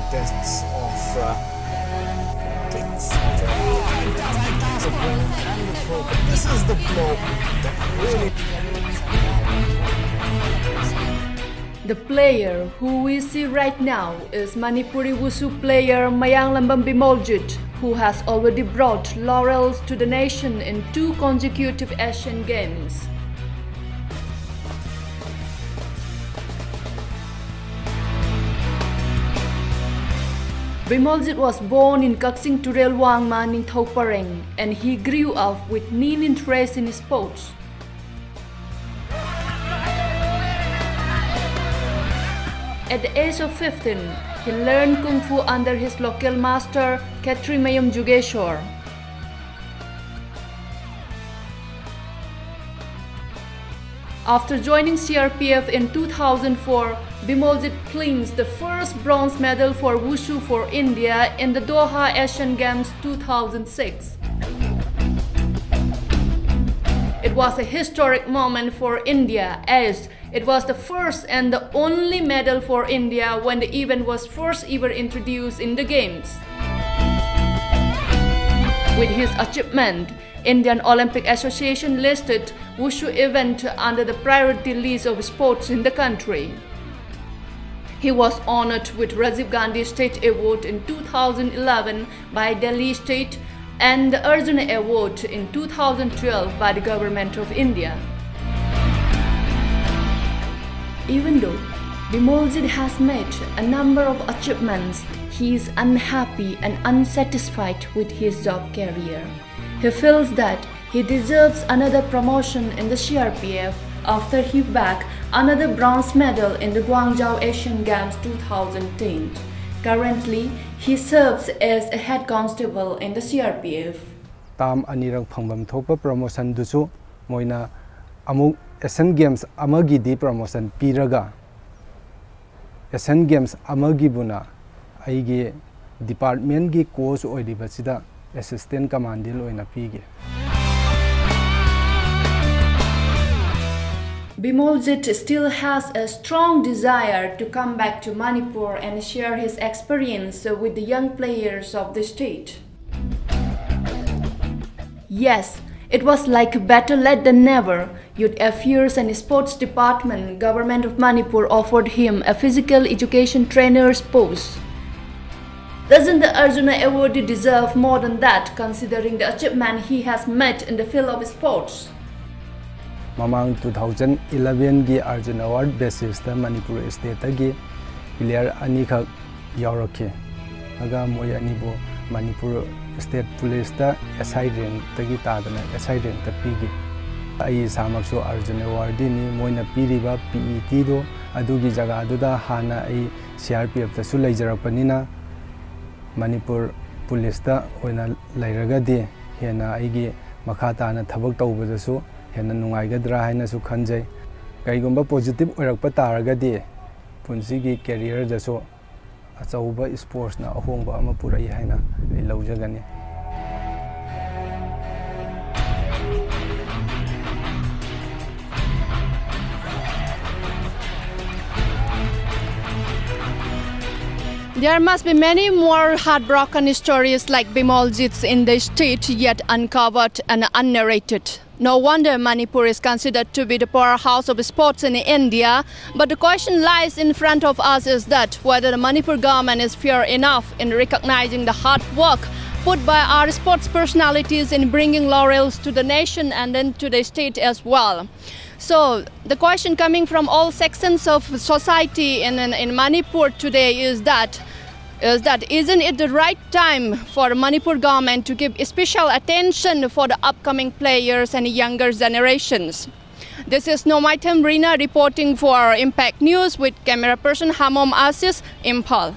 contests of this is the blow that really. The player who we see right now is Manipuri Wushu player Mayanglambam Bimoljit, who has already brought laurels to the nation in 2 consecutive Asian Games. Bimoljit was born in Kaksing Turel Wangma, Ningthau Pareng, and he grew up with keen interest in sports. At the age of 15, he learned Kung Fu under his local master, Khetri Mayam Jugeshwar. After joining CRPF in 2004, Bimoljit clinched the first bronze medal for Wushu for India in the Doha Asian Games 2006. It was a historic moment for India, as it was the first and the only medal for India when the event was first ever introduced in the Games. With his achievement, Indian Olympic Association listed Wushu event under the priority list of sports in the country. He was honored with Rajiv Gandhi State Award in 2011 by Delhi State and the Arjuna Award in 2012 by the Government of India. Even though Bimoljit has made a number of achievements, he is unhappy and unsatisfied with his job career. He feels that he deserves another promotion in the CRPF after he bagged another bronze medal in the Guangzhou Asian Games 2010. Currently, he serves as a head constable in the CRPF. Tam anirang phangbam thopa promotion dusu moina amuk Asian Games amagi di promotion piraga Asian Games amagi buna aige department gi coach oidibasida assistant commandant oina pige. Bimoljit still has a strong desire to come back to Manipur and share his experience with the young players of the state. Yes, it was like better late than never. Youth Affairs and Sports Department, Government of Manipur offered him a physical education trainer's post. Doesn't the Arjuna awardee deserve more than that, considering the achievement he has made in the field of sports? Mamang 2011 gi Arjuna Award basis ta Manipur state gi player ani khak yaurake aga moy ani bo Manipur state police ta SI rank tagi tadana SI rank ta pigi ai samakso Arjuna Award ni moina piriba PET do adugi jaga aduda hana ai CRPF ta su leijarapani Manipur police ta oina lairaga de hena aigi makha na thabak tawbadasu hena nungaigadra haina su khanjai kaigomba positive oirakpa taragadi punsigi career daso achauba sports na ahongba ama purai haina ei laujagani. There must be many more heartbroken stories like Bimoljit's in the state, yet uncovered and unnarrated. No wonder Manipur is considered to be the powerhouse of sports in India, but the question lies in front of us is that whether the Manipur government is fair enough in recognizing the hard work put by our sports personalities in bringing laurels to the nation and then to the state as well. So the question coming from all sections of society in Manipur today is that isn't it the right time for Manipur government to give special attention for the upcoming players and younger generations? This is Nomaitem Rina reporting for Impact News with camera person Hamom Asis, Impal.